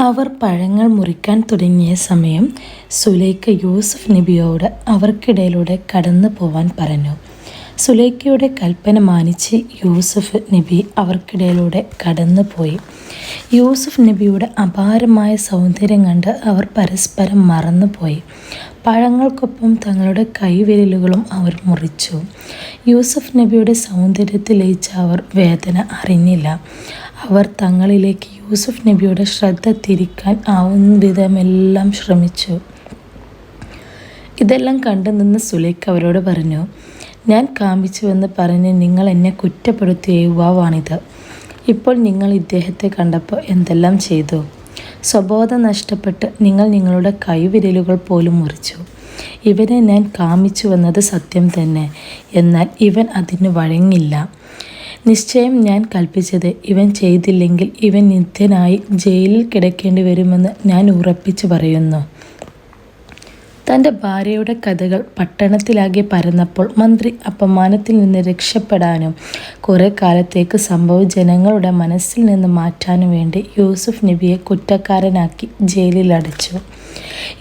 അവർ പഴങ്ങൾ മുറിക്കാൻ തുടങ്ങിയ സമയം സുലൈഖ യൂസുഫ് നബിയോട് അവർക്കിടയിലൂടെ കടന്നു പോവാൻ പറഞ്ഞു. സുലൈഖയുടെ കൽപ്പന മാനിച്ച് യൂസുഫ് നബി അവർക്കിടയിലൂടെ കടന്നു പോയി. യൂസുഫ് നബിയുടെ അപാരമായ സൗന്ദര്യം കണ്ട് അവർ പരസ്പരം മറന്നുപോയി. പഴങ്ങൾക്കൊപ്പം തങ്ങളുടെ കൈവിരലുകളും അവർ മുറിച്ചു. യൂസുഫ് നബിയുടെ സൗന്ദര്യത്തിൽ ലയിച്ച അവർ വേദന അറിഞ്ഞില്ല. അവർ തങ്ങളിലേക്ക് യൂസുഫ് നബിയുടെ ശ്രദ്ധ തിരിക്കാൻ ആവുന്ന വിധമെല്ലാം ശ്രമിച്ചു. ഇതെല്ലാം കണ്ടു നിന്ന് സുലൈഖ അവരോട് പറഞ്ഞു, ഞാൻ കാമിച്ചുവെന്ന് പറഞ്ഞ് നിങ്ങൾ എന്നെ കുറ്റപ്പെടുത്തിയ യുവാവാണിത്. ഇപ്പോൾ നിങ്ങൾ ഇദ്ദേഹത്തെ കണ്ടപ്പോൾ എന്തെല്ലാം ചെയ്തു? സ്വബോധം നഷ്ടപ്പെട്ട് നിങ്ങൾ നിങ്ങളുടെ കൈവിരലുകൾ പോലും മുറിച്ചു. ഇവനെ ഞാൻ കാമിച്ചുവെന്നത് സത്യം തന്നെ, എന്നാൽ ഇവൻ അതിന് വഴങ്ങില്ല. നിശ്ചയം ഞാൻ കൽപ്പിച്ചത് ഇവൻ ചെയ്തില്ലെങ്കിൽ ഇവൻ നിത്യനായി ജയിലിൽ കിടക്കേണ്ടി വരുമെന്ന് ഞാൻ ഉറപ്പിച്ചു പറയുന്നു. തൻ്റെ ഭാര്യയുടെ കഥകൾ പട്ടണത്തിലാകെ പരന്നപ്പോൾ മന്ത്രി അപമാനത്തിൽ നിന്ന് രക്ഷപ്പെടാനും കുറേ കാലത്തേക്ക് സംഭവം ജനങ്ങളുടെ മനസ്സിൽ നിന്ന് മാറ്റാനും വേണ്ടി യൂസുഫ് നബിയെ കുറ്റക്കാരനാക്കി ജയിലിൽ അടച്ചു.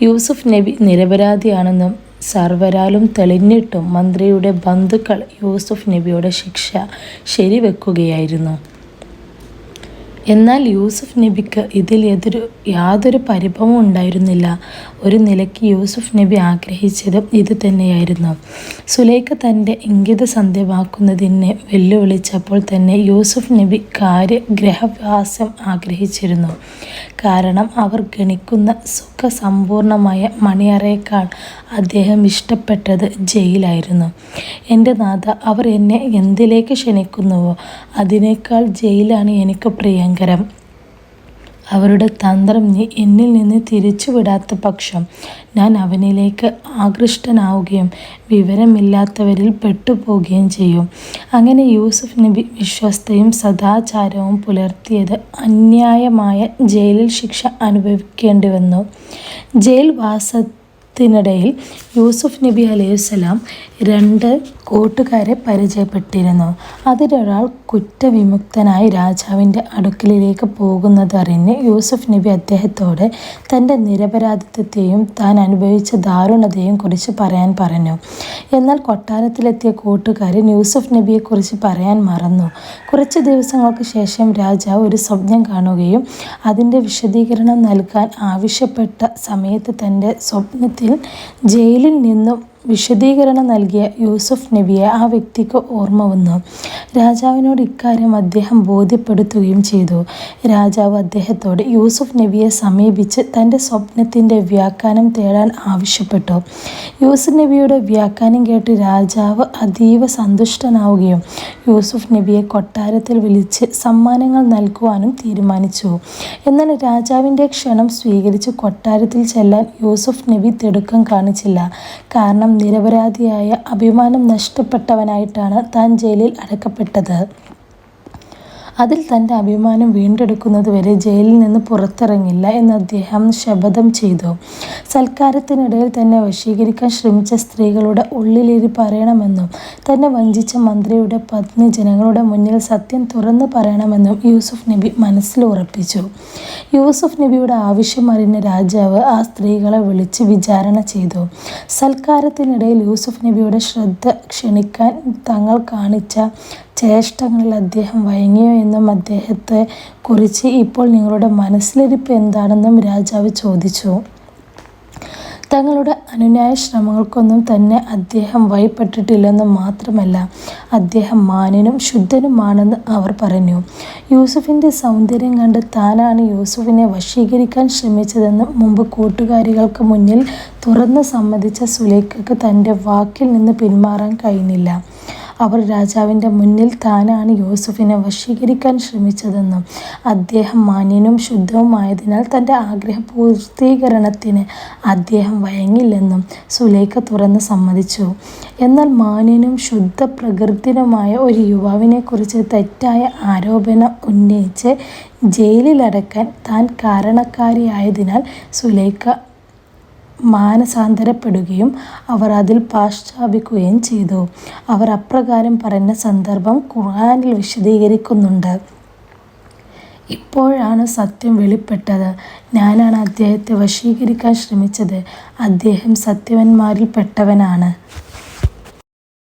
യൂസുഫ് നബി നിരപരാധിയാണെന്നും സർവരാലും തെളിഞ്ഞിട്ടും മന്ത്രിയുടെ ബന്ധുക്കൾ യൂസുഫ് നബിയുടെ ശിക്ഷ ശരിവെക്കുകയായിരുന്നു. എന്നാൽ യൂസുഫ് നബിക്ക് ഇതിൽ യാതൊരു പരിഭവവും ഉണ്ടായിരുന്നില്ല. ഒരു നിലയ്ക്ക് യൂസുഫ് നബി ആഗ്രഹിച്ചതും ഇത് തന്നെയായിരുന്നു. സുലൈഖ തൻ്റെ ഇംഗിത സന്ധ്യമാക്കുന്നതിനെ വെല്ലുവിളിച്ചപ്പോൾ തന്നെ യൂസുഫ് നബി ഗ്രഹവാസം ആഗ്രഹിച്ചിരുന്നു. കാരണം അവർ ഗണിക്കുന്ന സുഖസമ്പൂർണമായ മണിയറയേക്കാൾ അദ്ദേഹം ഇഷ്ടപ്പെട്ടത് ജയിലായിരുന്നു. എൻ്റെ നാഥ, അവർ എന്നെ എന്തിലേക്ക് ക്ഷണിക്കുന്നുവോ അതിനേക്കാൾ ജയിലാണ് എനിക്ക് പ്രിയങ്കരം. അവരുടെ തന്ത്രം നീ എന്നിൽ നിന്ന് തിരിച്ചുവിടാത്ത പക്ഷം ഞാൻ അവനിലേക്ക് ആകൃഷ്ടനാവുകയും വിവരമില്ലാത്തവരിൽ പെട്ടുപോവുകയും ചെയ്യും. അങ്ങനെ യൂസുഫ് നബി വിശ്വസ്തയും സദാചാരവും പുലർത്തിയത് അന്യായമായ ജയിലിൽ ശിക്ഷ അനുഭവിക്കേണ്ടി വന്നു. ജയിൽവാസത്തിനിടയിൽ യൂസുഫ് നബി അലൈഹിസ്സലാം 2 കൂട്ടുകാരെ പരിചയപ്പെട്ടിരുന്നു. അതിലൊരാൾ കുറ്റവിമുക്തനായി രാജാവിൻ്റെ അടുക്കലിലേക്ക് പോകുന്നതറിഞ്ഞ് യൂസുഫ് നബി അദ്ദേഹത്തോട് തൻ്റെ നിരപരാധിത്വത്തെയും താൻ അനുഭവിച്ച ദാരുണതയെയും കുറിച്ച് പറയാൻ പറഞ്ഞു. എന്നാൽ കൊട്ടാരത്തിലെത്തിയ കൂട്ടുകാരൻ യൂസുഫ് നബിയെക്കുറിച്ച് പറയാൻ മറന്നു. കുറച്ച് ദിവസങ്ങൾക്ക് ശേഷം രാജാവ് ഒരു സ്വപ്നം കാണുകയും അതിൻ്റെ വിശദീകരണം നൽകാൻ ആവശ്യപ്പെട്ട സമയത്ത് തൻ്റെ സ്വപ്നത്തിൽ ജയിലിൽ നിന്നും വിശദീകരണം നൽകിയ യൂസുഫ് നബിയെ ആ വ്യക്തിക്ക് ഓർമ്മ വന്നു. രാജാവിനോട് ഇക്കാര്യം അദ്ദേഹം ബോധ്യപ്പെടുത്തുകയും ചെയ്തു. രാജാവ് അദ്ദേഹത്തോട് യൂസുഫ് നബിയെ സമീപിച്ച് തൻ്റെ സ്വപ്നത്തിൻ്റെ വ്യാഖ്യാനം തേടാൻ ആവശ്യപ്പെട്ടു. യൂസുഫ് നബിയുടെ വ്യാഖ്യാനം കേട്ട് രാജാവ് അതീവ സന്തുഷ്ടനാവുകയും യൂസുഫ് നബിയെ കൊട്ടാരത്തിൽ വിളിച്ച് സമ്മാനങ്ങൾ നൽകുവാനും തീരുമാനിച്ചു. എന്നാൽ രാജാവിൻ്റെ ക്ഷണം സ്വീകരിച്ച് കൊട്ടാരത്തിൽ ചെല്ലാൻ യൂസുഫ് നബി തിടുക്കം കാണിച്ചില്ല. കാരണം നിരപരാധിയായ അഭിമാനം നഷ്ടപ്പെട്ടവനായിട്ടാണ് താൻ ജയിലിൽ അടക്കപ്പെട്ടത്. അതിൽ തൻ്റെ അഭിമാനം വീണ്ടെടുക്കുന്നതുവരെ ജയിലിൽ നിന്ന് പുറത്തിറങ്ങില്ല എന്ന് അദ്ദേഹം ശപഥം ചെയ്തു. സൽക്കാരത്തിനിടയിൽ തന്നെ വശീകരിക്കാൻ ശ്രമിച്ച സ്ത്രീകളുടെ ഉള്ളിലേറി പറയണമെന്നും തന്നെ വഞ്ചിച്ച മന്ത്രിയുടെ പത്നി ജനങ്ങളുടെ മുന്നിൽ സത്യം തുറന്നു പറയണമെന്നും യൂസുഫ് നബി മനസ്സിൽ ഉറപ്പിച്ചു. യൂസുഫ് നബിയുടെ ആവശ്യം അറിഞ്ഞ രാജാവ് ആ സ്ത്രീകളെ വിളിച്ച് വിചാരണ ചെയ്തു. സൽക്കാരത്തിനിടയിൽ യൂസുഫ് നബിയുടെ ശ്രദ്ധ ക്ഷണിക്കാൻ തങ്ങൾ കാണിച്ച ചേഷ്ടങ്ങളിൽ അദ്ദേഹം വഴങ്ങിയോ എന്നും അദ്ദേഹത്തെ കുറിച്ച് ഇപ്പോൾ നിങ്ങളുടെ മനസ്സിലിരിപ്പ് എന്താണെന്നും രാജാവ് ചോദിച്ചു. തങ്ങളുടെ അനുനയ ശ്രമങ്ങൾക്കൊന്നും തന്നെ അദ്ദേഹം വഴിപ്പെട്ടിട്ടില്ലെന്നും മാത്രമല്ല അദ്ദേഹം മാന്യനും ശുദ്ധനുമാണെന്ന് അവർ പറഞ്ഞു. യൂസുഫിൻ്റെ സൗന്ദര്യം കണ്ട് താനാണ് യൂസുഫിനെ വശീകരിക്കാൻ ശ്രമിച്ചതെന്ന് മുമ്പ് കൂട്ടുകാരികൾക്ക് മുന്നിൽ തുറന്ന് സമ്മതിച്ച സുലൈഖയ്ക്ക് തൻ്റെ വാക്കിൽ നിന്ന് പിന്മാറാൻ കഴിഞ്ഞില്ല. അവർ രാജാവിൻ്റെ മുന്നിൽ താനാണ് യൂസുഫിനെ വശീകരിക്കാൻ ശ്രമിച്ചതെന്നും അദ്ദേഹം മാന്യനും ശുദ്ധവുമായതിനാൽ തൻ്റെ ആഗ്രഹ പൂർത്തീകരണത്തിന് അദ്ദേഹം വഴങ്ങില്ലെന്നും സുലൈഖ തുറന്ന് സമ്മതിച്ചു. എന്നാൽ മാന്യനും ശുദ്ധ പ്രകൃതിനുമായ ഒരു യുവാവിനെക്കുറിച്ച് തെറ്റായ ആരോപണം ഉന്നയിച്ച് ജയിലിലടക്കാൻ താൻ കാരണക്കാരിയായതിനാൽ സുലൈഖ മാനസാന്തരപ്പെടുകയും അവർ അതിൽ പശ്ചാത്തപിക്കുകയും ചെയ്തു. അവർ അപ്രകാരം പറഞ്ഞ സന്ദർഭം ഖുർആനിൽ വിശദീകരിക്കുന്നുണ്ട്. ഇപ്പോഴാണ് സത്യം വെളിപ്പെട്ടത്. ഞാനാണ് അദ്ദേഹത്തെ വശീകരിക്കാൻ ശ്രമിച്ചത്. അദ്ദേഹം സത്യവാന്മാരിൽ പെട്ടവനാണ്.